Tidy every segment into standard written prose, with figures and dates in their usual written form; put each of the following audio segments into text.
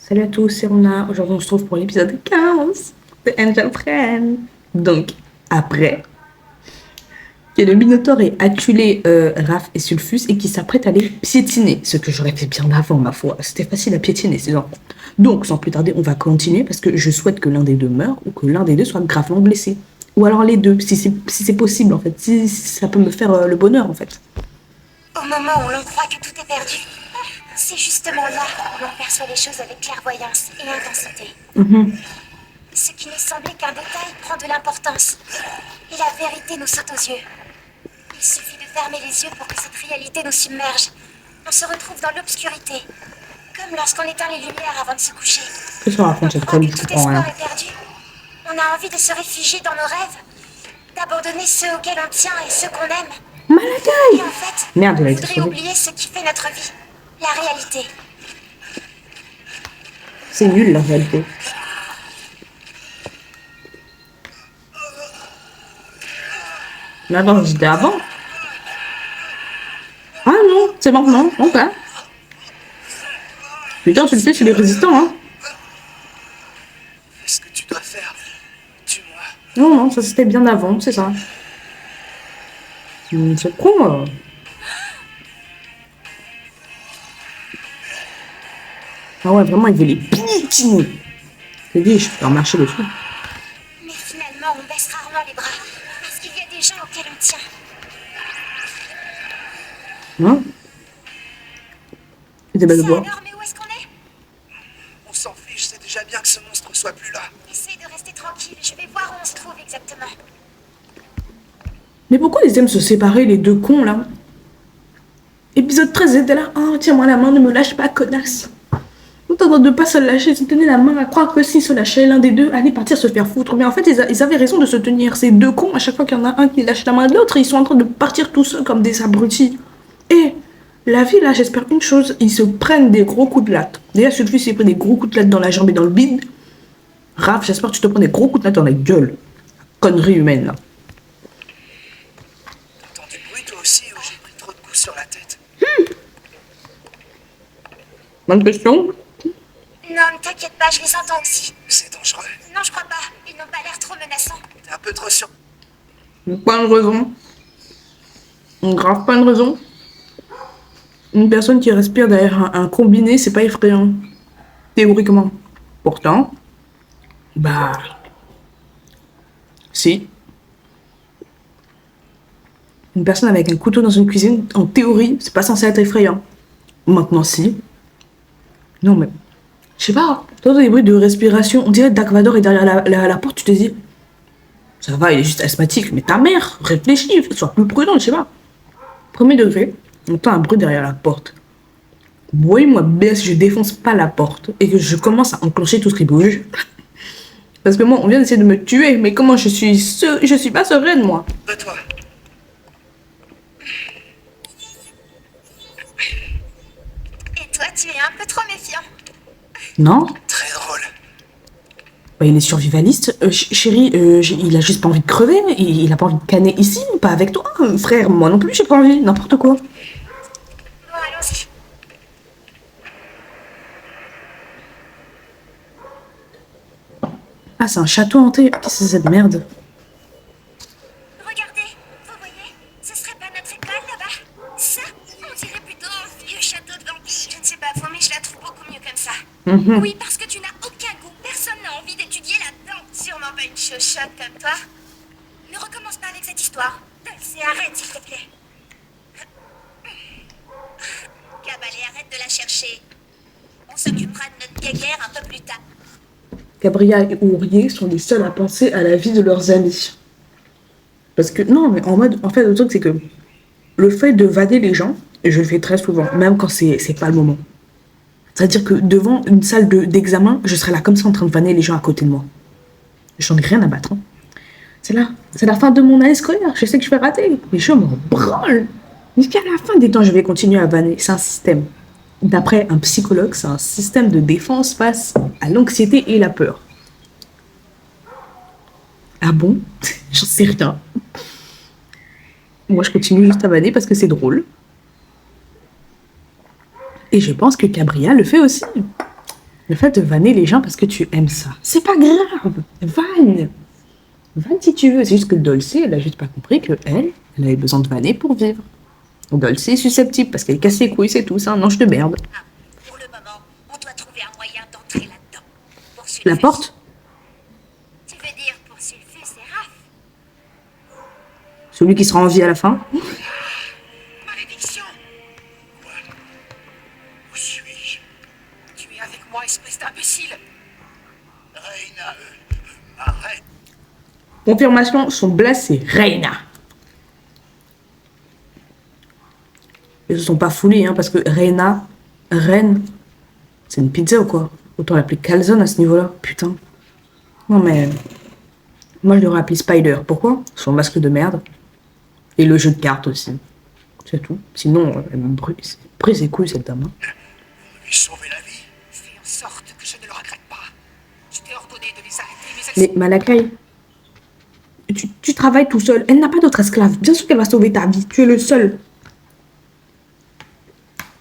Salut à tous, c'est Rona. Aujourd'hui, on se retrouve pour l'épisode 15 de Angel Friend. Donc, après que le Minotaure ait acculé Raph et Sulfus et qui s'apprête à les piétiner, ce que j'aurais fait bien avant, ma foi. C'était facile à piétiner, ces enfants. Donc, sans plus tarder, on va continuer parce que je souhaite que l'un des deux meure ou que l'un des deux soit gravement blessé. Ou alors les deux, si c'est possible, en fait. Si ça peut me faire le bonheur, en fait. Au moment où l'on croit que tout est perdu, c'est justement là où l'on perçoit les choses avec clairvoyance et intensité. Ce qui ne semblait qu'un détail prend de l'importance. Et la vérité nous saute aux yeux. Il suffit de fermer les yeux pour que cette réalité nous submerge. On se retrouve dans l'obscurité. Comme lorsqu'on éteint les lumières avant de se coucher. Qu'est-ce qu'on raconte On cette croit conne? que Je tout comprends rien. espoir est perdu. On a envie de se réfugier dans nos rêves. D'abandonner ceux auxquels on tient et ceux qu'on aime. Et Malakai! en fait, Merde, on elle a été voudrait sauvée. oublier ce qui fait notre vie. La réalité. C'est nul, la réalité. Mais attends, j'étais avant. Ah non, c'est maintenant. Ok. Putain, tu le fais chez les résistants, hein. Fais ce que tu dois faire. Tue-moi. Non, non, ça c'était bien avant, c'est ça. C'est con, Ah ouais, vraiment, il veut les piétiner. Je te dis, je peux leur marcher dessus. Mais finalement, on baisse rarement les bras. Parce qu'il y a des gens auxquels on tient. Hein? Et des belles de Ça bois. alors, mais où est-ce qu'on est? On s'en fiche, c'est déjà bien que ce monstre soit plus là. Essaye de rester tranquille, je vais voir où on se trouve exactement. Mais pourquoi ils aiment se séparer, les deux cons, là? Épisode 13, ils étaient là. Oh, tiens-moi la main, ne me lâche pas, connasse. En train de pas se lâcher, ils se tenaient la main à croire que s'ils se lâchaient, l'un des deux allait partir se faire foutre. Mais en fait, ils avaient raison de se tenir. Ces deux cons, à chaque fois qu'il y en a un qui lâche la main de l'autre, ils sont en train de partir tout seuls comme des abrutis. Et la vie, là, j'espère une chose, ils se prennent des gros coups de latte. Déjà, Sulfus s'est pris des gros coups de latte dans la jambe et dans le bide. Raph, j'espère que tu te prends des gros coups de latte dans la gueule. Connerie humaine, là. T'entends du bruit toi aussi ou j'ai pris trop de coups sur la tête? Bonne question. Non, ne t'inquiète pas, je les entends aussi. C'est dangereux. Non, je crois pas. Ils n'ont pas l'air trop menaçants. T'es un peu trop sûr. Pas une raison. Grave pas une raison. Une personne qui respire derrière un combiné, c'est pas effrayant. Théoriquement. Pourtant, bah... Si. Une personne avec un couteau dans une cuisine, en théorie, c'est pas censé être effrayant. Maintenant, si. Non, mais... Je sais pas. T'entends des bruits de respiration. On dirait que Dark Vador est derrière la porte, tu te dis... Ça va, il est juste asthmatique. Mais ta mère, réfléchis, sois plus prudent, je sais pas. Premier degré, on entend un bruit derrière la porte. Voyez-moi bien si je défonce pas la porte et que je commence à enclencher tout ce qui bouge. Parce que moi, on vient d'essayer de me tuer, mais comment je suis pas sereine, moi. De toi. Et toi, tu es un peu trop méfiant. Non? Très drôle. Bah, il est survivaliste. Chérie, il a juste pas envie de crever. Il a pas envie de canner ici, pas avec toi. Frère, moi non plus, j'ai pas envie. N'importe quoi. Bon, allons-y. Ah, c'est un château hanté. Qu'est-ce que c'est cette merde? Regardez, vous voyez? Ce serait pas notre école là-bas? Ça, on dirait plutôt un vieux château de vampires. Je ne sais pas vous, mais je la trouve beaucoup mieux comme ça. Oui, parce que tu n'as aucun goût. Personne n'a envie d'étudier là-dedans. Sûrement pas une chochotte comme toi. Ne recommence pas avec cette histoire. Dulce, arrête, s'il te plaît. Cabalé, arrête de la chercher. On s'occupera de notre guéguerre un peu plus tard. Gabriel et Ourier sont les seuls à penser à la vie de leurs amis. Parce que, non, mais en fait, le truc, c'est que le fait de vader les gens, et je le fais très souvent, même quand c'est pas le moment. C'est-à-dire que devant une salle d'examen, je serais là comme ça en train de vanner les gens à côté de moi. J'en ai rien à battre. Hein. C'est la fin de mon année scolaire. Je sais que je vais rater, mais je m'en branle. Jusqu'à la fin des temps, je vais continuer à vanner. C'est un système. D'après un psychologue, c'est un système de défense face à l'anxiété et la peur. Ah bon? J'en sais rien. Moi, je continue juste à vanner parce que c'est drôle. Et je pense que Cabria le fait aussi. Le fait de vanner les gens parce que tu aimes ça, c'est pas grave. Vanne. Vanne si tu veux. C'est juste que Dolce, elle a juste pas compris que elle avait besoin de vanner pour vivre. Dolce est susceptible parce qu'elle casse les couilles, c'est tout. C'est un ange de merde. Ah, pour le moment, on doit trouver un moyen d'entrer là-dedans. Pour La Sulfus. porte? Tu veux dire pour Sulfus et Raph? Celui qui sera en vie à la fin? Malédiction! Quoi? Où suis-je? Tu es avec moi, espèce d'imbécile. Reina, ma reine. Confirmation, son blast c'est Reina. Ils se sont pas foulés, hein, parce que Reina, reine, c'est une pizza ou quoi? Autant l'appeler calzone à ce niveau-là, putain. Non mais, moi je l'aurais appelé Spider. Pourquoi? Son masque de merde. Et le jeu de cartes aussi. C'est tout. Sinon, elle me brise les couilles cette dame. Hein. Vous lui sauvez la vie. Fais en sorte que je ne le regrette pas. Je t'ai ordonné de les arrêter, mais elles Mais Malakai, tu travailles tout seul. Elle n'a pas d'autre esclave. Bien sûr qu'elle va sauver ta vie. Tu es le seul.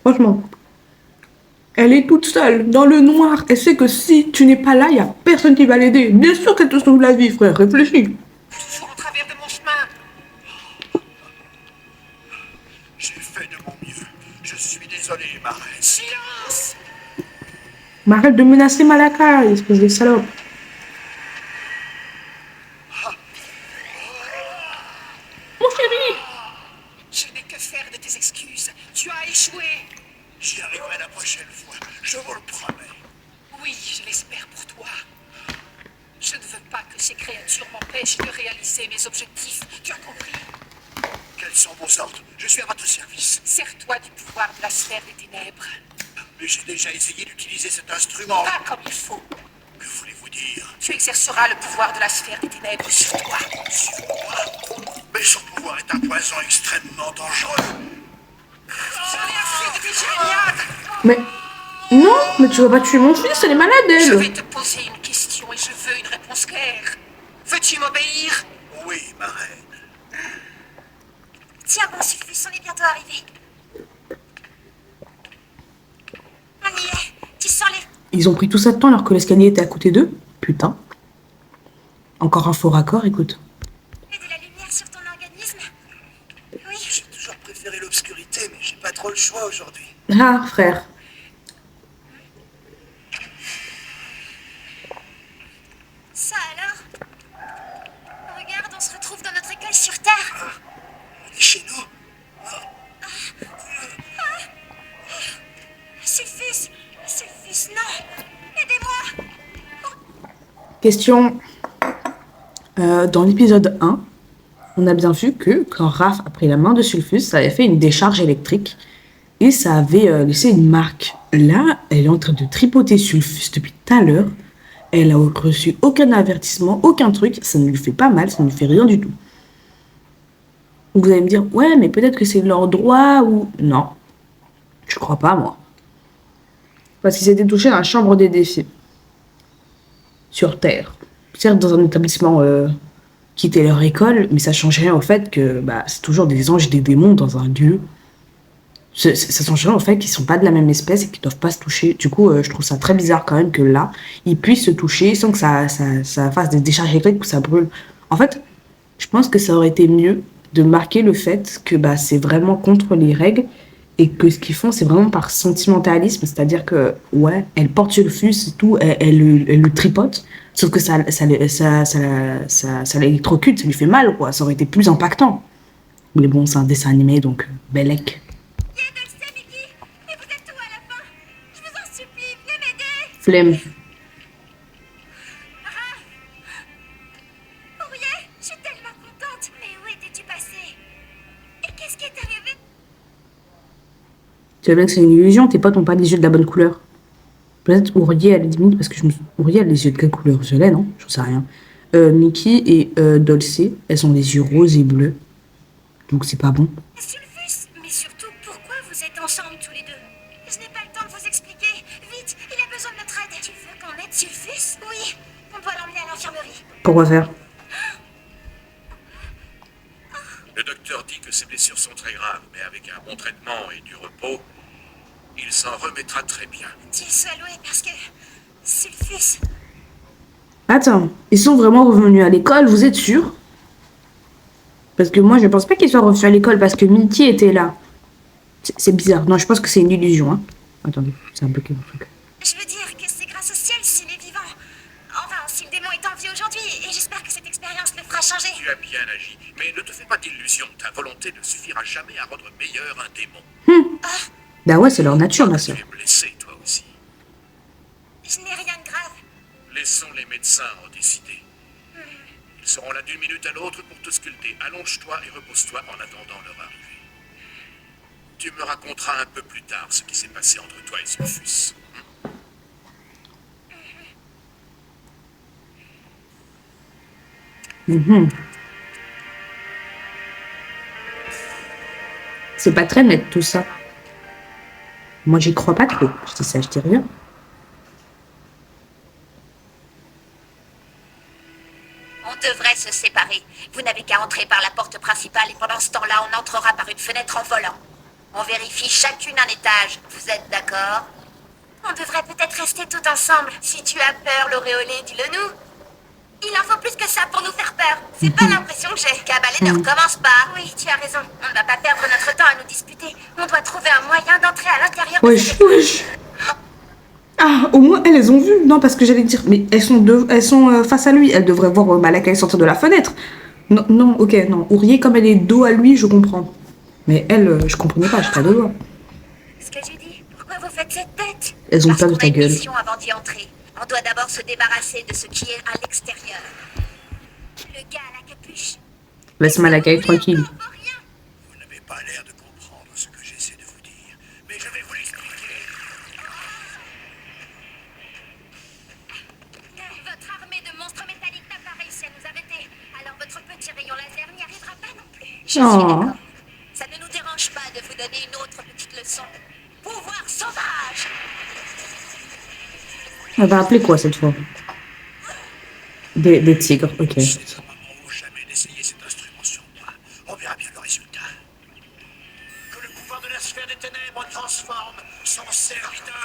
Franchement. Elle est toute seule, dans le noir. Elle sait que si tu n'es pas là, il n'y a personne qui va l'aider. Bien sûr qu'elle te sauve la vie, frère. Réfléchis. toujours en travers de mon chemin. J'ai fait de mon mieux. Je suis désolé, ma reine. Silence! Mais arrête de menacer Malakai, espèce de salope. Mon chéri! Je n'ai que faire de tes excuses. Tu as échoué. J'y arriverai la prochaine fois. Je vous le promets. Oui, je l'espère pour toi. Je ne veux pas que ces créatures m'empêchent de réaliser mes objectifs. Tu as compris? Quels sont vos ordres? Je suis à votre service. Sers-toi du pouvoir de la sphère des ténèbres. Mais j'ai déjà essayé d'utiliser cet instrument. Pas comme il faut. Que voulez-vous dire? Tu exerceras le pouvoir de la sphère des ténèbres sur toi. Sur moi? Mais son pouvoir est un poison extrêmement dangereux. J'en ai assez de tes géniades. Mais non, mais tu vas pas tuer mon fils, elle est malade, Je vais elle. te poser une question et je veux une réponse claire. Veux-tu m'obéir? Oui, ma reine. Tiens bon, Sulfus, on est bientôt arrivé. On y est. Tu sens les... Ils ont pris tout ça de temps alors que l'escalier était à côté d'eux. Putain. Encore un faux raccord, écoute. Et de la lumière sur ton organisme? Oui. J'ai toujours préféré l'obscurité, mais j'ai pas trop le choix aujourd'hui. Ah, frère. Ça alors? Regarde, on se retrouve dans notre école sur Terre. On est chez nous? Sulfus! Sulfus, non! Aidez-moi! Question. Dans l'épisode 1, on a bien vu que quand Raph a pris la main de Sulfus, ça avait fait une décharge électrique et ça avait laissé une marque. Là, elle est en train de tripoter Sulfus depuis tout à l'heure. Elle a reçu aucun avertissement, aucun truc. Ça ne lui fait pas mal, ça ne lui fait rien du tout. Vous allez me dire, ouais, mais peut-être que c'est leur droit ou... Non, je crois pas, moi. Parce qu'ils étaient touchés dans la chambre des défis. Sur Terre. Certes, dans un établissement qui était leur école, mais ça change rien au fait que bah, c'est toujours des anges et des démons dans un lieu. Ça change rien au fait qu'ils sont pas de la même espèce et qu'ils doivent pas se toucher. Du coup, je trouve ça très bizarre quand même que là, ils puissent se toucher sans que ça fasse des décharges électriques ou que ça brûle. En fait, je pense que ça aurait été mieux de marquer le fait que bah, c'est vraiment contre les règles et que ce qu'ils font, c'est vraiment par sentimentalisme. C'est-à-dire que, ouais, elle porte sur le fus et tout, elle le tripote, sauf que ça l'électrocute, ça lui fait mal, quoi. Ça aurait été plus impactant. Mais bon, c'est un dessin animé, donc, Bellec. Dulce, Mickey! Mais vous êtes où à la fin? Je vous en supplie, venez m'aider! Flemme. Ourier, je suis tellement contente! Mais où étais-tu passé? Et qu'est-ce qui est arrivé? Tu vois bien que c'est une illusion, tes potes n'ont pas les yeux de la bonne couleur. Peut-être Ourier à la limite, parce que Ourier a les yeux de quelle couleur? Violet, non? J'en sais rien. Mickey et Dolce, elles ont les yeux roses et bleus. Donc c'est pas bon. Sulfus, mais surtout, pourquoi vous êtes ensemble tous les deux? Je n'ai pas le temps de vous expliquer. Vite, il a besoin de notre aide. Tu veux qu'on aide Sulfus? Oui, on doit l'emmener à l'infirmerie. Pourquoi faire? Le docteur dit que ses blessures sont très graves, mais avec un bon traitement et du repos, il s'en remettra très bien. Dieu soit loué, parce que Sulfus. Attends, ils sont vraiment revenus à l'école, vous êtes sûr? Parce que moi, je pense pas qu'ils soient revenus à l'école parce que Mickey était là. C'est bizarre. Non, je pense que c'est une illusion. Hein. Attendez, c'est un bloqué mon truc. Je veux dire que c'est grâce au ciel s'il est vivant. Enfin, si le démon est en vie aujourd'hui, et j'espère que cette expérience le fera changer. Tu as bien agi, mais ne te fais pas d'illusions. Ta volonté ne suffira jamais à rendre meilleur un démon. Bah ouais, c'est leur nature, ma soeur. Tu es blessé, toi aussi. Je n'ai rien de grave. Laissons les médecins en décider. Ils seront là d'une minute à l'autre pour te sculpter. Allonge-toi et repose-toi en attendant leur arrivée. Tu me raconteras un peu plus tard ce qui s'est passé entre toi et Sulfus. C'est pas très net tout ça. Moi, j'y crois pas trop. Je dis ça, je dis rien. On devrait se séparer. Vous n'avez qu'à entrer par la porte principale et pendant ce temps-là, on entrera par une fenêtre en volant. On vérifie chacune un étage. Vous êtes d'accord? On devrait peut-être rester tout ensemble. Si tu as peur, l'auréolé, dis-le-nous. Il en faut plus que ça pour nous faire peur. C'est pas l'impression que j'ai. Cabalet ne recommence pas. Oui, tu as raison. On ne va pas perdre notre temps à nous disputer. On doit trouver un moyen d'entrer à l'intérieur de Wesh, cette... wesh. Ah, au moins, elles ont vu. Non, parce que j'allais dire, mais elles sont face à lui. Elles devraient voir Malakai sortir de la fenêtre. Non, non, ok, non. Ourier, comme elle est dos à lui, je comprends. Mais elle, je comprenais pas, j'étais à deux doigts. Ce que j'ai dit. Pourquoi vous faites cette tête? Elles ont Parce peur de qu'on ta a une gueule. mission avant d'y entrer. On doit d'abord se débarrasser de ce qui est à l'extérieur. Le gars à la capuche. Laisse Malakai tranquille. Pour rien. Vous n'avez pas l'air de comprendre ce que j'essaie de vous dire, mais je vais vous l'expliquer. Votre armée de monstres métalliques n'a pas réussi à nous arrêter. Alors votre petit rayon laser n'y arrivera pas non plus. Je suis Oh. d'accord. Ça ne nous dérange pas de vous donner une autre petite leçon. Pouvoir sauvage. Elle va appeler quoi cette fois? Des tigres, ok. C'est un moment ou jamais d'essayer cet instrument sur moi. On verra bien le résultat. Que le pouvoir de la sphère des ténèbres transforme son serviteur.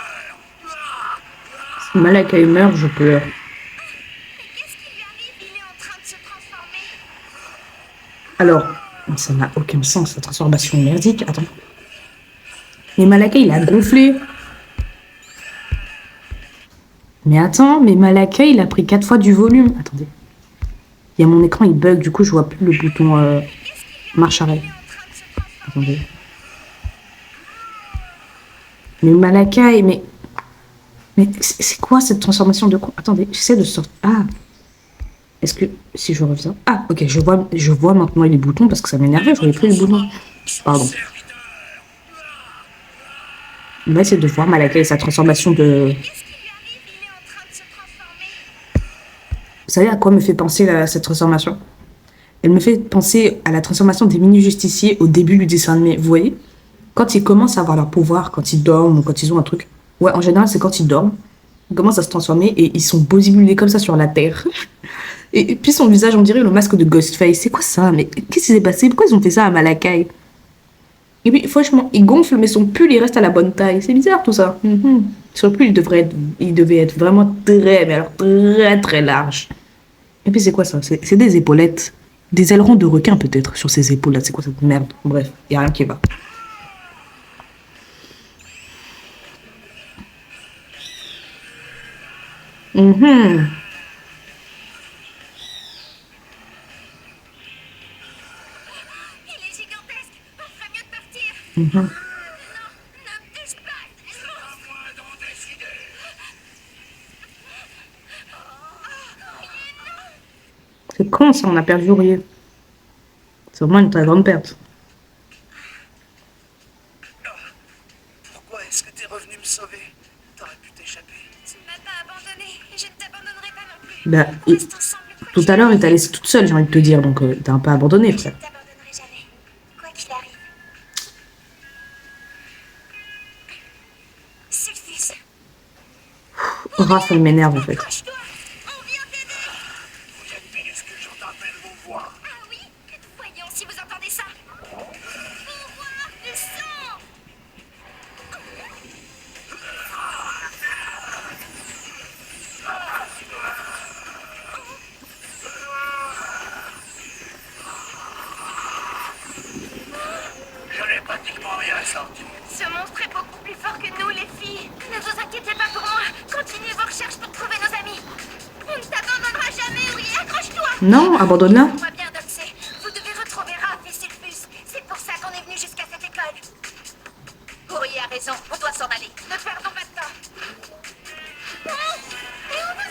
Si Malakai meurt, je pleure. Qu'est-ce qui lui arrive? Il est en train de se transformer. Alors, ça n'a aucun sens, la transformation merdique. Attends. Mais Malakai, il a gonflé. Mais attends, mais Malakai, il a pris 4 fois du volume. Attendez. Il y a mon écran, il bug, du coup, je vois plus le bouton marche arrêt. Attendez. Mais Malakai, mais c'est quoi cette transformation de quoi? Attendez, j'essaie de sortir. Ah. Est-ce que si je reviens. Ah, ok, je vois maintenant les boutons parce que ça m'énervait, je voyais plus les boutons. Pardon. On va essayer de voir Malakai et sa transformation de. Vous savez à quoi me fait penser cette transformation? Elle me fait penser à la transformation des mini-justiciers au début du dessin animé. Vous voyez? Quand ils commencent à avoir leur pouvoir, quand ils dorment ou quand ils ont un truc. Ouais, en général, c'est quand ils dorment. Ils commencent à se transformer et ils sont bodybuildés comme ça sur la terre. Et puis son visage, on dirait le masque de Ghostface. C'est quoi ça? Mais qu'est-ce qui s'est passé? Pourquoi ils ont fait ça à Malakai? Et puis, franchement, il gonfle, mais son pull, il reste à la bonne taille. C'est bizarre, tout ça. Sur le pull, il devait être vraiment très, mais alors très, très large. Et puis, c'est quoi ça? C'est des épaulettes. Des ailerons de requin, peut-être, sur ces épaules-là. C'est quoi cette merde? Bref, il n'y a rien qui va. Il est gigantesque. On ferait mieux de partir. Non, ne me touche pas. C'est con, ça, on a perdu Ourier. C'est vraiment une très grande perte. Pourquoi est-ce que t'es revenu me sauver? T'aurais pu t'échapper. Tu ne m'as pas abandonné et je ne t'abandonnerai pas non plus. Bah, On reste ensemble, quoi tout qu'il à l'heure, il arrive. t'a laissé toute seule, j'ai envie de te dire. Donc, t'as un peu abandonné, Je ne frère. t'abandonnerai jamais. Quoi qu'il arrive. Sulfus. Raph, elle m'énerve, en fait. Accroche-toi. On vient t'aider. Vous êtes pire ce que j'entends peine vos voix. Ah oui? Voyons si vous entendez ça. Pouvoir du sang. Non, abandonne-la. Moi bien, Doxé. Vous devez retrouver Raph et Sulfus. C'est pour ça qu'on est venu jusqu'à cette école. Ourrier a raison. On doit s'en aller. Ne perdons pas de temps. Non. Et où vous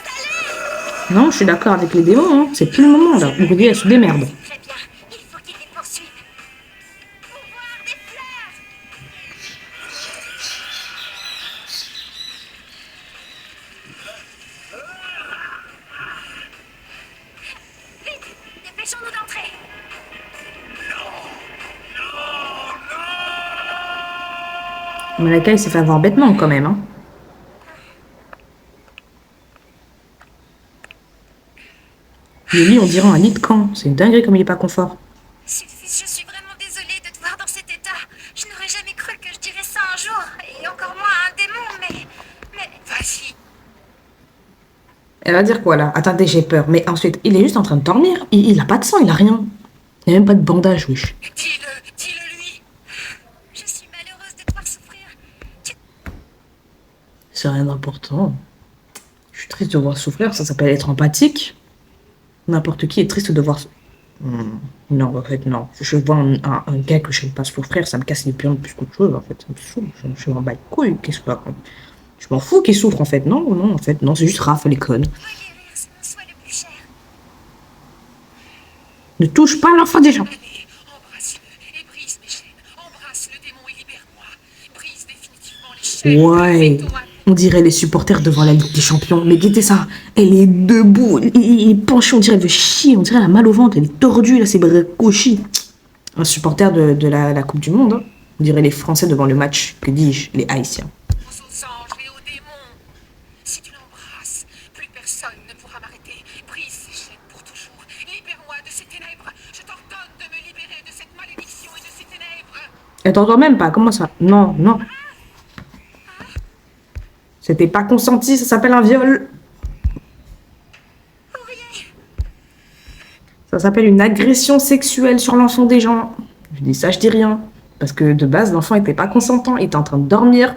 allez? Non, je suis d'accord avec les démons, hein. C'est plus le moment, là. Ourrier, elle se démerde. Très bien. Il faut qu'il les poursuive. Pouvoir des fleurs. Vite, dépêchons-nous d'entrer. Malaka, il s'est fait avoir bêtement, quand même, hein. Le lit, on dirait un lit de camp. C'est une dinguerie comme il est pas confort. Sulfus, je suis vraiment désolée de te voir dans cet état. Je n'aurais jamais cru que je dirais ça un jour, et encore moins à un démon, mais... Vas-y. Elle va dire quoi, là? Attendez, j'ai peur. Mais ensuite, il est juste en train de dormir. Il a pas de sang, il a rien. Il n'y a même pas de bandage, wesh. Dis-le lui. Je suis malheureuse de te voir souffrir. C'est rien d'important. Je suis triste de voir souffrir, ça s'appelle être empathique. N'importe qui est triste de voir... Non, en fait, non. Je vois un gars que je n'aime pas souffrir, ça me casse les pieds plus qu'autre chose, en fait. Ça me saoule, je m'en bats les couilles. Qu'est-ce que... Je m'en fous qu'il souffre, en fait. Non, en fait, non, c'est juste Raph, elle est conne. Moi guérir, c'est mon souhait le plus cher. Ne touche pas l'enfant des gens. Allez, embrasse-le et brise mes chaînes. Embrasse le démon et libère-moi. Brise définitivement les chaînes. Ouais. Fais-toi. On dirait les supporters devant la Ligue des Champions. Mais guettez ça, elle est debout, il est penché, on dirait elle veut chier, on dirait elle a mal au ventre, elle est tordue, là, c'est Cochi. Un supporter de la Coupe du Monde, hein. On dirait les Français devant le match, que dis-je, les Haïtiens. Aux anges et aux démons. Si tu l'embrasses, plus personne ne pourra m'arrêter. Brise ces chaînes pour toujours. Libère-moi de ces ténèbres. Je t'ordonne de me libérer de cette malédiction et de ces ténèbres. Elle t'entend même pas, comment ça? Non. C'était pas consenti, ça s'appelle un viol. Ça s'appelle une agression sexuelle sur l'enfant des gens. Je dis ça, je dis rien. Parce que de base, l'enfant était pas consentant, il était en train de dormir.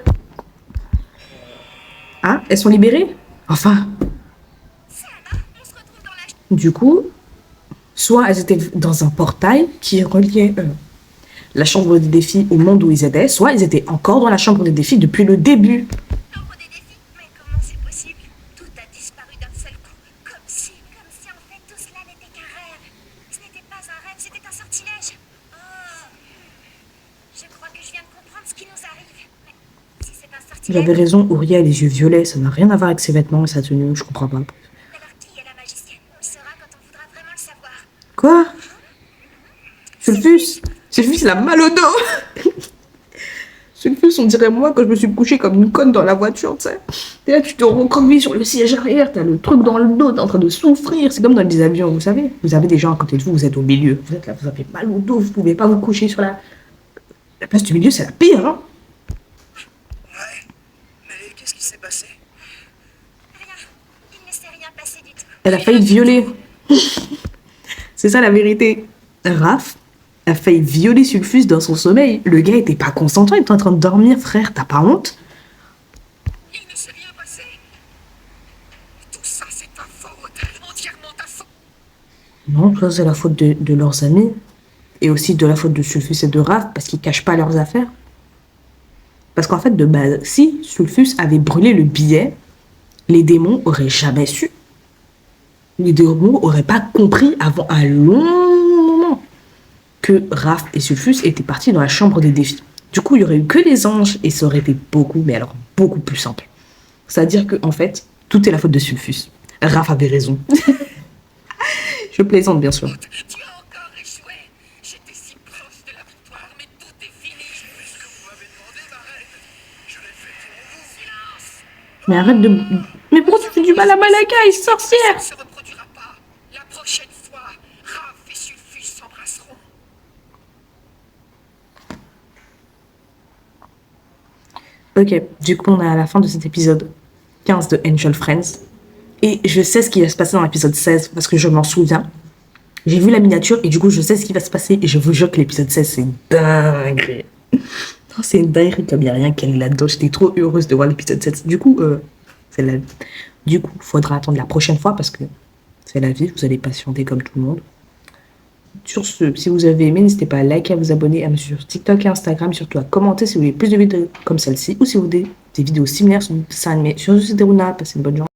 Ah, elles sont libérées? Enfin. Du coup, soit elles étaient dans un portail qui reliait la chambre des défis au monde où ils étaient, soit ils étaient encore dans la chambre des défis depuis le début. Chambre des défis? Mais comment c'est possible? Tout a disparu d'un seul coup. Comme si en fait tout cela n'était qu'un rêve. Ce n'était pas un rêve, c'était un sortilège. Oh. Je crois que je viens de comprendre ce qui nous arrive. Mais si c'est un sortilège... J'avais raison, Ouria a les yeux violets, ça n'a rien à voir avec ses vêtements et sa tenue, je comprends pas. Alors qui est la magicienne? On le saura quand on voudra vraiment le savoir. Quoi? Sulfus, il a mal au dos. Sulfus, on dirait moi quand je me suis couchée comme une conne dans la voiture, tu sais. Et là, tu te recroquevilles sur le siège arrière, t'as le truc dans le dos, t'es en train de souffrir. C'est comme dans les avions, vous savez. Vous avez des gens à côté de vous, vous êtes au milieu. Vous êtes là, vous avez mal au dos, vous pouvez pas vous coucher sur la place du milieu, c'est la pire, hein. Ouais, mais qu'est-ce qui s'est passé? Rien. Il ne s'est rien passé du tout. Elle a failli te violer. C'est ça la vérité. Raph a failli violer Sulfus dans son sommeil. Le gars était pas consentant, il était en train de dormir, frère, t'as pas honte? Il ne s'est rien passé. Tout ça, c'est ta faute. Entièrement ta faute. Non, ça c'est la faute de leurs amis. Et aussi de la faute de Sulfus et de Raph, parce qu'ils cachent pas leurs affaires. Parce qu'en fait, de base, si Sulfus avait brûlé le billet, les démons auraient jamais su. Les démons auraient pas compris avant un long moment que Raph et Sulfus étaient partis dans la chambre des défis. Du coup, il y aurait eu que les anges et ça aurait été beaucoup, mais alors beaucoup plus simple. C'est-à-dire que en fait, tout est la faute de Sulfus. Raph avait raison. Je plaisante, bien sûr. Tu as encore échoué. J'étais si proche de la victoire, mais tout est fini. Puisque vous m'avez demandé, ma reine, je l'ai fait pour vous. Silence. Mais arrête de... Mais pourquoi tu fais du mal à Malaka, il est sorcière? Ça ne se reproduira pas. La prochaine fois, Raph et Sulfus s'embrasseront. Ok, du coup on est à la fin de cet épisode 15 de Angel Friends. Et je sais ce qui va se passer dans l'épisode 16 parce que je m'en souviens. J'ai vu la miniature et du coup je sais ce qui va se passer et je vous jure que l'épisode 16 c'est dingue. Non, c'est une dinguerie comme il n'y a rien qu'elle là-dedans. J'étais trop heureuse de voir l'épisode 7. Du coup, faudra attendre la prochaine fois parce que C'est la vie, vous allez patienter comme tout le monde. Sur ce, si vous avez aimé, n'hésitez pas à liker, à vous abonner, à me suivre sur TikTok et Instagram, surtout à commenter si vous voulez plus de vidéos comme celle-ci ou si vous voulez des vidéos similaires sur des dessins animés. Sur ce, c'était Runa, passez une bonne journée.